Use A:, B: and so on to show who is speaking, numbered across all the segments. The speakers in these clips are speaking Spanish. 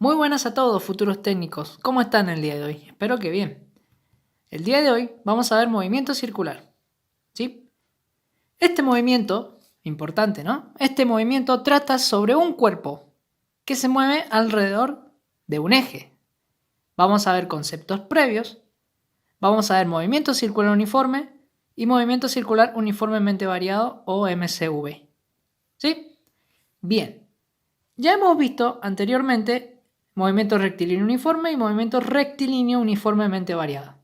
A: Muy buenas a todos, futuros técnicos. ¿Cómo están el día de hoy? Espero que bien. El día de hoy vamos a ver movimiento circular. ¿Sí? Este movimiento, importante, ¿no? Este movimiento trata sobre un cuerpo que se mueve alrededor de un eje. Vamos a ver conceptos previos. Vamos a ver movimiento circular uniforme y movimiento circular uniformemente variado o MCV. ¿Sí? Bien. Ya hemos visto anteriormente movimiento rectilíneo uniforme y movimiento rectilíneo uniformemente variado,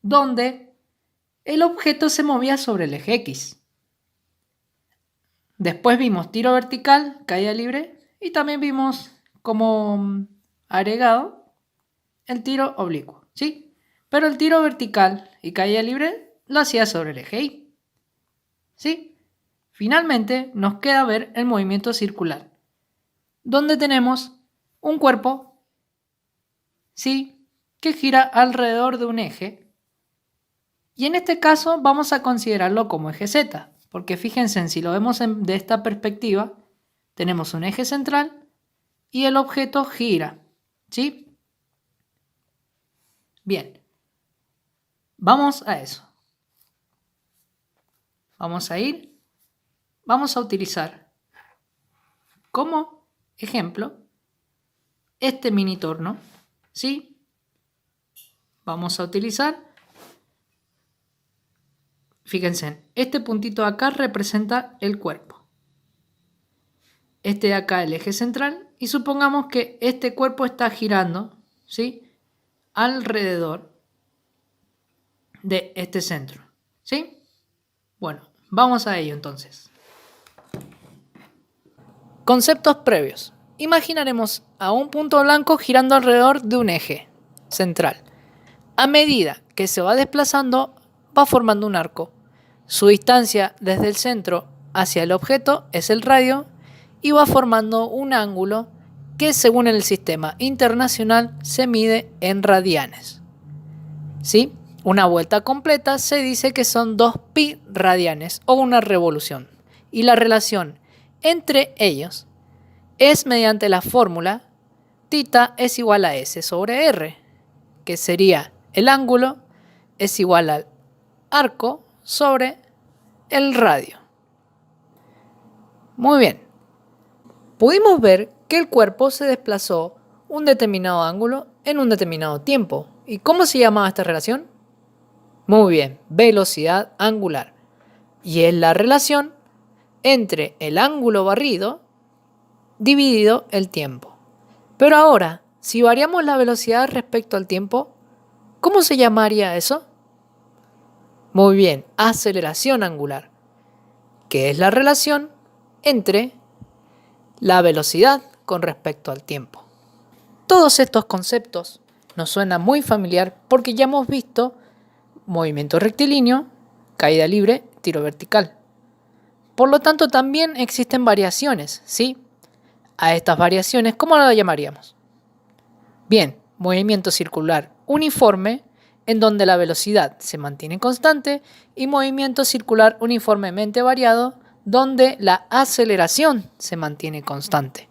A: donde el objeto se movía sobre el eje X. Después vimos tiro vertical, caída libre, y también vimos como agregado el tiro oblicuo, ¿sí? Pero el tiro vertical y caída libre lo hacía sobre el eje Y, ¿sí? Finalmente nos queda ver el movimiento circular, donde tenemos un cuerpo, ¿sí?, que gira alrededor de un eje, y en este caso vamos a considerarlo como eje Z, porque fíjense, si lo vemos de esta perspectiva, tenemos un eje central y el objeto gira, ¿sí? Bien, vamos a eso. Vamos a utilizar como ejemplo este mini torno, ¿sí? Vamos a utilizar, fíjense, este puntito de acá representa el cuerpo. Este de acá el eje central, y supongamos que este cuerpo está girando, ¿sí?, alrededor de este centro, ¿sí? Bueno, vamos a ello entonces. Conceptos previos. Imaginaremos a un punto blanco girando alrededor de un eje central. A medida que se va desplazando, va formando un arco. Su distancia desde el centro hacia el objeto es el radio y va formando un ángulo que, según el sistema internacional, se mide en radianes. ¿Sí? Una vuelta completa se dice que son 2 pi radianes o una revolución. Y la relación entre ellos es mediante la fórmula θ es igual a S sobre R, que sería el ángulo es igual al arco sobre el radio. Muy bien. Pudimos ver que el cuerpo se desplazó un determinado ángulo en un determinado tiempo. ¿Y cómo se llamaba esta relación? Muy bien, velocidad angular. Y es la relación entre el ángulo barrido dividido el tiempo. Pero ahora, si variamos la velocidad respecto al tiempo, ¿cómo se llamaría eso? Muy bien, aceleración angular, que es la relación entre la velocidad con respecto al tiempo. Todos estos conceptos nos suenan muy familiar porque ya hemos visto movimiento rectilíneo, caída libre, tiro vertical. Por lo tanto, también existen variaciones, ¿sí? A estas variaciones, ¿cómo las llamaríamos? Bien, movimiento circular uniforme, en donde la velocidad se mantiene constante, y movimiento circular uniformemente variado, donde la aceleración se mantiene constante.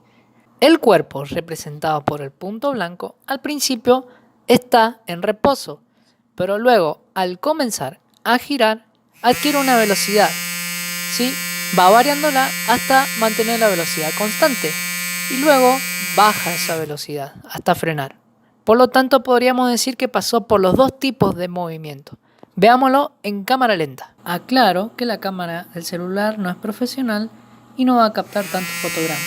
A: El cuerpo, representado por el punto blanco, al principio está en reposo, pero luego, al comenzar a girar, adquiere una velocidad, ¿sí? Va variándola hasta mantener la velocidad constante y luego baja esa velocidad hasta frenar. Por lo tanto, podríamos decir que pasó por los dos tipos de movimiento. Veámoslo en cámara lenta. Aclaro que la cámara del celular no es profesional y no va a captar tantos fotogramas.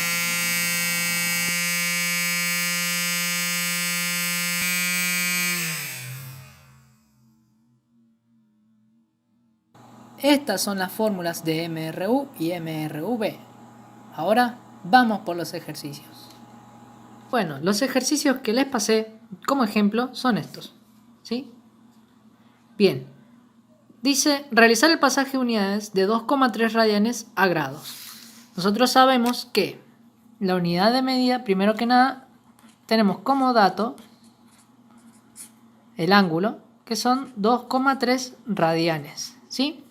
A: Estas son las fórmulas de MRU y MRV. Ahora vamos por los ejercicios. Bueno, los ejercicios que les pasé como ejemplo son estos, ¿sí? Bien, dice realizar el pasaje de unidades de 2,3 radianes a grados. Nosotros sabemos que la unidad de medida, primero que nada, tenemos como dato el ángulo, que son 2,3 radianes, ¿sí?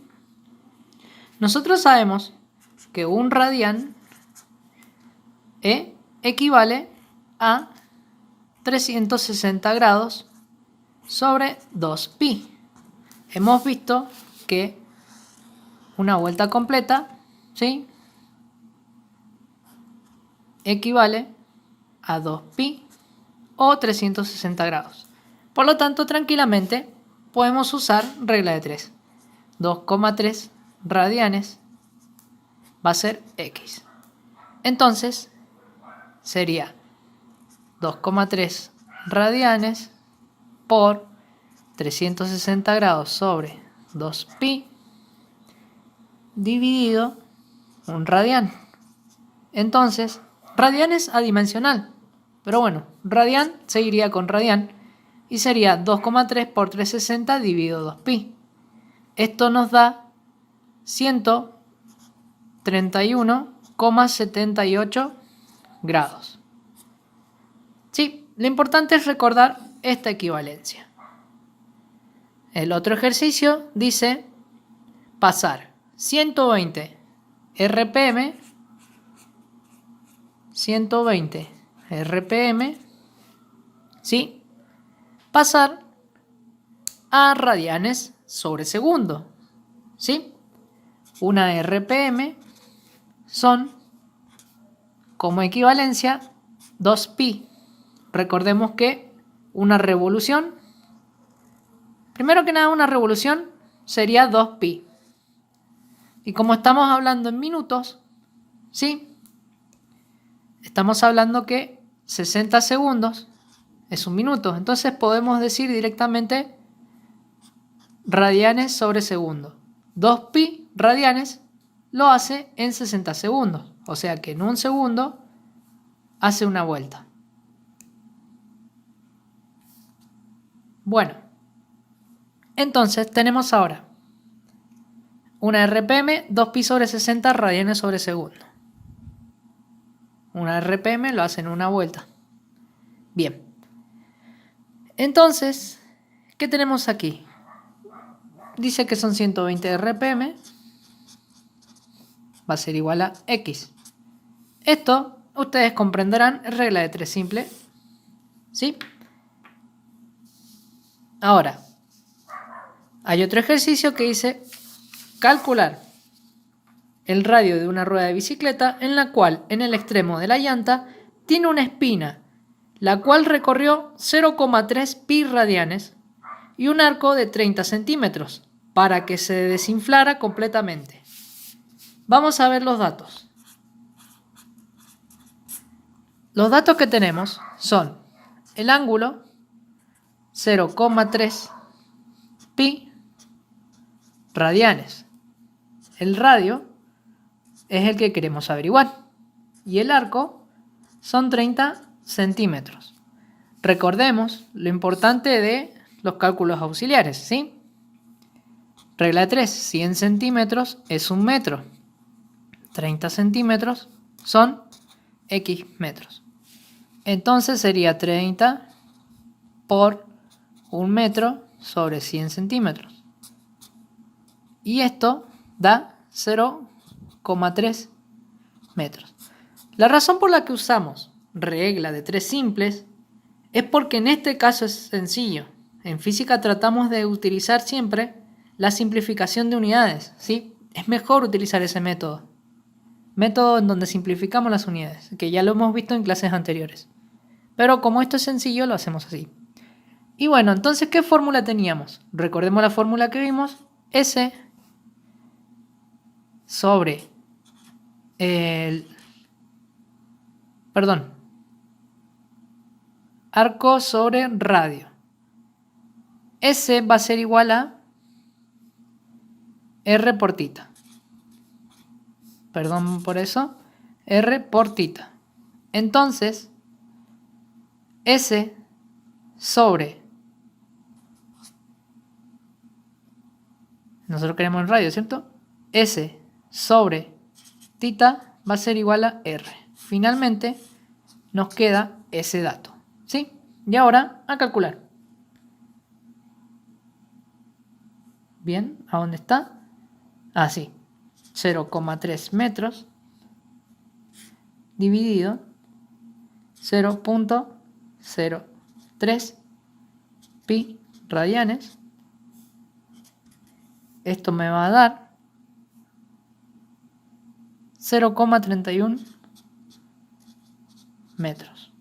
A: Nosotros sabemos que un radian equivale a 360 grados sobre 2pi. Hemos visto que una vuelta completa, ¿sí?, equivale a 2pi o 360 grados. Por lo tanto, tranquilamente podemos usar regla de 3. 2,3 radianes va a ser x. Entonces, sería 2,3 radianes por 360 grados sobre 2pi dividido un radian. Entonces, radian es adimensional, pero bueno, radian seguiría con radian y sería 2,3 por 360 dividido 2pi. Esto nos da 131,78 grados. Sí, lo importante es recordar esta equivalencia. El otro ejercicio dice pasar 120 RPM, ¿sí?, pasar a radianes sobre segundo, ¿sí? Una RPM son, como equivalencia, 2pi. Recordemos que una revolución, primero que nada, una revolución sería 2pi. Y como estamos hablando en minutos, ¿sí?, estamos hablando que 60 segundos es un minuto. Entonces podemos decir directamente radianes sobre segundo. 2pi radianes lo hace en 60 segundos. O sea que en un segundo hace una vuelta. Bueno, entonces tenemos ahora una RPM, 2pi sobre 60 radianes sobre segundo. Una RPM lo hace en una vuelta. Bien. Entonces, ¿qué tenemos aquí? Dice que son 120 RPM. Va a ser igual a X. Esto, ustedes comprenderán, es regla de 3 simple. ¿Sí? Ahora, hay otro ejercicio que dice calcular el radio de una rueda de bicicleta en la cual en el extremo de la llanta tiene una espina, la cual recorrió 0,3 pi radianes y un arco de 30 centímetros para que se desinflara completamente. Vamos a ver los datos. Los datos que tenemos son el ángulo 0,3 pi radianes. El radio es el que queremos averiguar. Y el arco son 30 centímetros. Recordemos lo importante de los cálculos auxiliares, ¿sí? Regla de 3, 100 centímetros es un metro. 30 centímetros son X metros. Entonces sería 30 por un metro sobre 100 centímetros. Y esto da 0,3 metros. La razón por la que usamos regla de 3 simples es porque en este caso es sencillo. En física tratamos de utilizar siempre la simplificación de unidades, ¿sí? Es mejor utilizar ese método. Método en donde simplificamos las unidades, que ya lo hemos visto en clases anteriores. Pero como esto es sencillo, lo hacemos así. Y bueno, entonces, ¿qué fórmula teníamos? Recordemos la fórmula que vimos. S sobre arco sobre radio. S va a ser igual a R por tita. Perdón por eso. R por tita. Entonces, S sobre, nosotros queremos el radio, ¿cierto? S sobre tita va a ser igual a R. Finalmente, nos queda ese dato, ¿sí? Y ahora, a calcular. Bien, ¿a dónde está? Ah, sí. 0,3 metros dividido 0.03 pi radianes. Esto me va a dar 0,31 metros.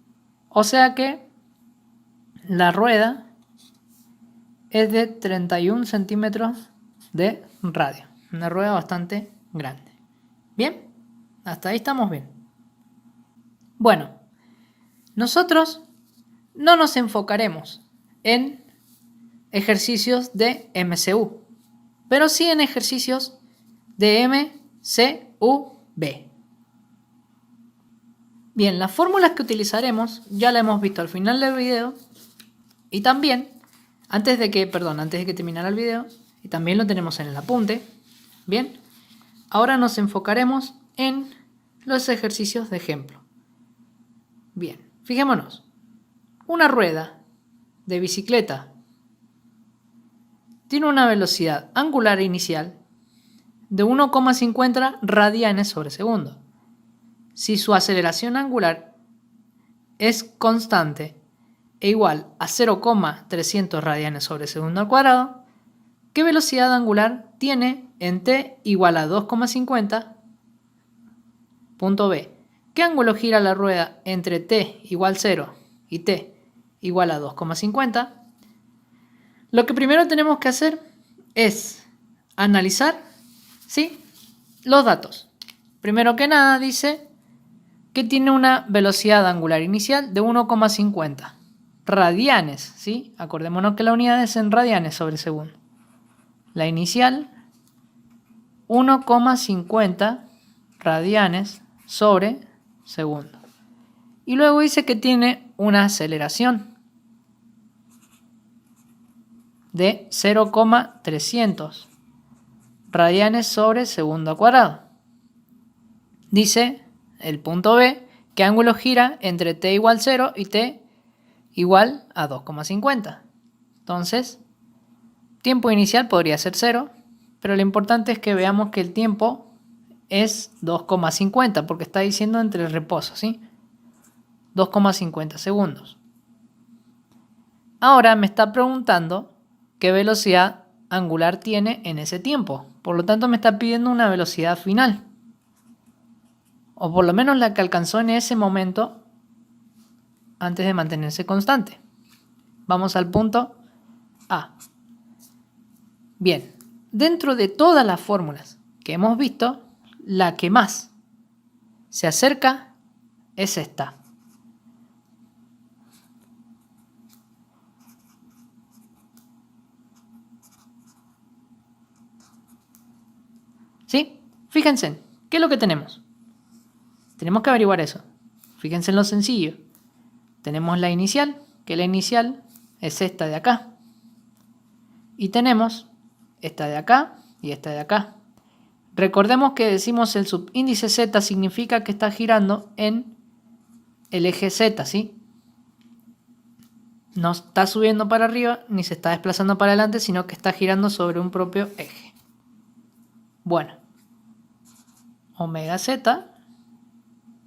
A: O sea que la rueda es de 31 centímetros de radio. Una rueda bastante grande. ¿Bien? Hasta ahí estamos bien. Bueno, nosotros no nos enfocaremos en ejercicios de MCU, pero sí en ejercicios de MCUB. Bien, las fórmulas que utilizaremos ya la hemos visto al final del video y también antes de que terminara el video, y también lo tenemos en el apunte. Bien, ahora nos enfocaremos en los ejercicios de ejemplo. Bien, fijémonos. Una rueda de bicicleta tiene una velocidad angular inicial de 1,50 radianes sobre segundo. Si su aceleración angular es constante e igual a 0,300 radianes sobre segundo al cuadrado, ¿qué velocidad angular tiene en t igual a 2,50? Punto B. ¿Qué ángulo gira la rueda entre t igual 0 y t igual a 2,50? Lo que primero tenemos que hacer es analizar, ¿sí?, los datos. Primero que nada dice que tiene una velocidad angular inicial de 1,50 radianes, ¿sí? Acordémonos que la unidad es en radianes sobre segundo. La inicial, 1,50 radianes sobre segundo. Y luego dice que tiene una aceleración de 0,300 radianes sobre segundo al cuadrado. Dice el punto B, ¿qué ángulo gira entre t igual 0 y t igual a 2,50? Entonces, tiempo inicial podría ser 0, pero lo importante es que veamos que el tiempo es 2,50, porque está diciendo entre reposo, ¿sí? 2,50 segundos. Ahora me está preguntando qué velocidad angular tiene en ese tiempo. Por lo tanto, me está pidiendo una velocidad final, o por lo menos la que alcanzó en ese momento antes de mantenerse constante. Vamos al punto A. Bien, dentro de todas las fórmulas que hemos visto, la que más se acerca es esta. ¿Sí? Fíjense, ¿qué es lo que tenemos? Tenemos que averiguar eso. Fíjense en lo sencillo. Tenemos la inicial, que la inicial es esta de acá. Y tenemos esta de acá y esta de acá. Recordemos que decimos el subíndice Z significa que está girando en el eje Z, ¿sí? No está subiendo para arriba ni se está desplazando para adelante, sino que está girando sobre un propio eje. Bueno, omega Z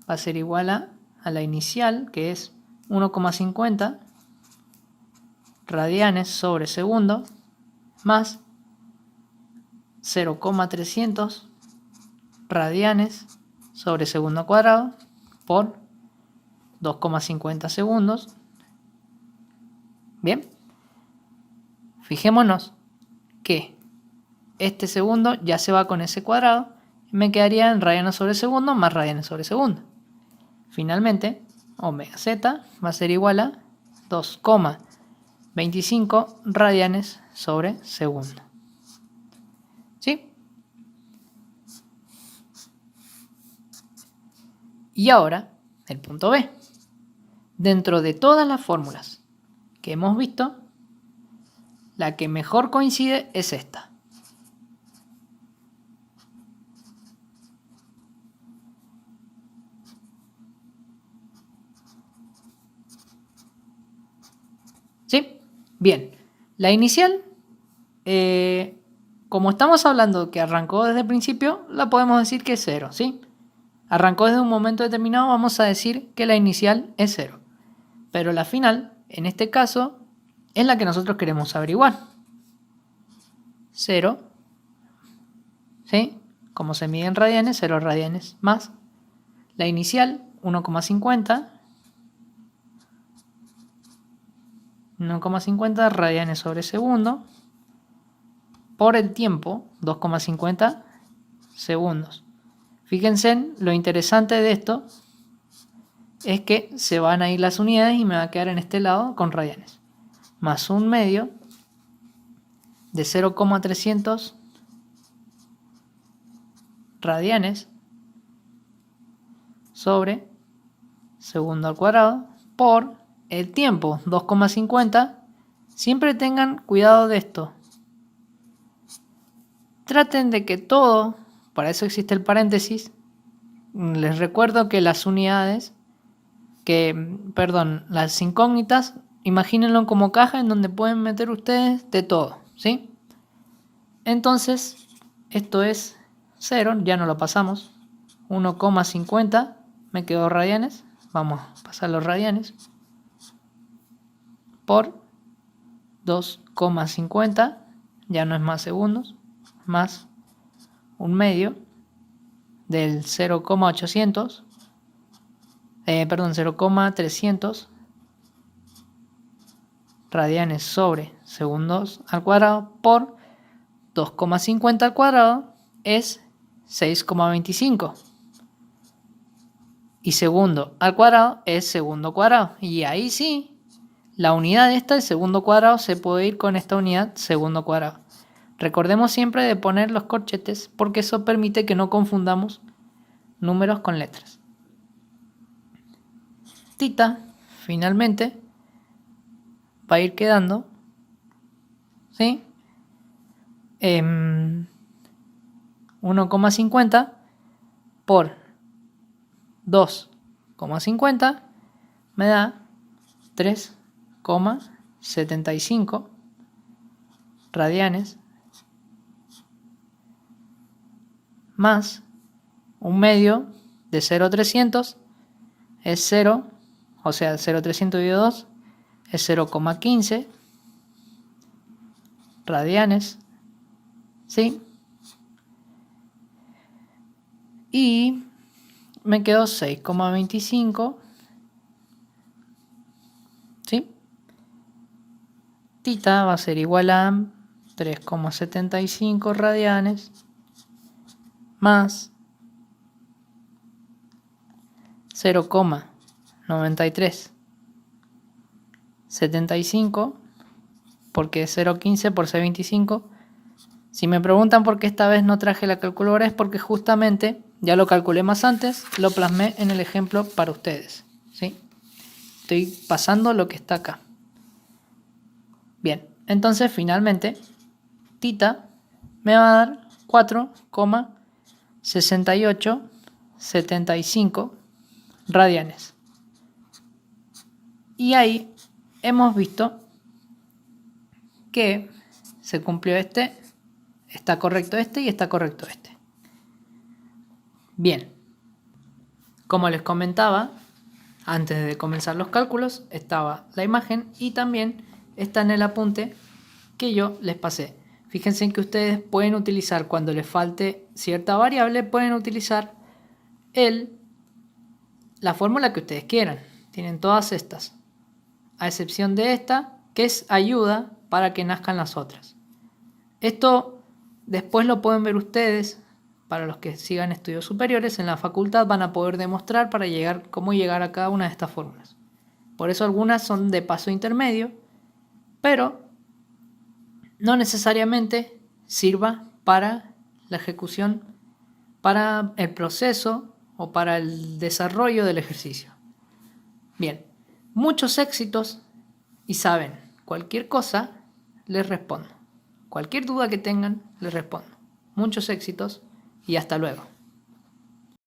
A: va a ser igual a la inicial, que es 1,50 radianes sobre segundo, más 0,300 radianes sobre segundo cuadrado por 2,50 segundos. Bien, fijémonos que este segundo ya se va con ese cuadrado y me quedaría en radianes sobre segundo más radianes sobre segundo. Finalmente, omega Z va a ser igual a 2,25 radianes sobre segundo. ¿Sí? Y ahora, el punto B. Dentro de todas las fórmulas que hemos visto, la que mejor coincide es esta. ¿Sí? Bien. La inicial, como estamos hablando que arrancó desde el principio, la podemos decir que es 0, ¿sí? Arrancó desde un momento determinado, vamos a decir que la inicial es 0. Pero la final, en este caso, es la que nosotros queremos averiguar. 0, ¿sí? Como se mide en radianes, 0 radianes más la inicial, 1,50. 1,50 radianes sobre segundo por el tiempo, 2,50 segundos. Fíjense, lo interesante de esto es que se van a ir las unidades y me va a quedar en este lado con radianes. Más un medio de 0,300 radianes sobre segundo al cuadrado por el tiempo, 2,50. Siempre tengan cuidado de esto. Traten de que todo, para eso existe el paréntesis. Les recuerdo que las unidades, las incógnitas, imagínenlo como caja en donde pueden meter ustedes de todo, ¿sí? Entonces, esto es 0, ya no lo pasamos. 1,50, me quedó radianes. Vamos a pasar los radianes. Por 2,50, ya no es más segundos, más un medio del 0,300 radianes sobre segundos al cuadrado por 2,50 al cuadrado es 6,25. Y segundo al cuadrado es segundo cuadrado. Y ahí sí, la unidad esta, el segundo cuadrado, se puede ir con esta unidad segundo cuadrado. Recordemos siempre de poner los corchetes porque eso permite que no confundamos números con letras. Tita, finalmente, va a ir quedando, ¿sí? 1,50 por 2,50 me da 3,75 radianes más un medio de 0,300 es 0, o sea, 0,300 dividido 2 es 0,15 radianes, ¿sí? Y me quedó 6,25, ¿sí? Tita va a ser igual a 3,75 radianes más 0,9375, porque es 0,15 por 6,25. Si me preguntan por qué esta vez no traje la calculadora es porque justamente ya lo calculé más antes, lo plasmé en el ejemplo para ustedes, ¿sí? Estoy pasando lo que está acá. Bien, entonces finalmente tita me va a dar 4,6875 radianes. Y ahí hemos visto que se cumplió este, está correcto este y está correcto este. Bien, como les comentaba, antes de comenzar los cálculos estaba la imagen y también está en el apunte que yo les pasé. Fíjense que ustedes pueden utilizar, cuando les falte cierta variable, pueden utilizar la fórmula que ustedes quieran. Tienen todas estas, a excepción de esta, que es ayuda para que nazcan las otras. Esto después lo pueden ver ustedes, para los que sigan estudios superiores, en la facultad van a poder demostrar cómo llegar a cada una de estas fórmulas. Por eso algunas son de paso intermedio, pero no necesariamente sirva para la ejecución, para el proceso o para el desarrollo del ejercicio. Bien, muchos éxitos y saben, cualquier cosa les respondo. Cualquier duda que tengan les respondo. Muchos éxitos y hasta luego.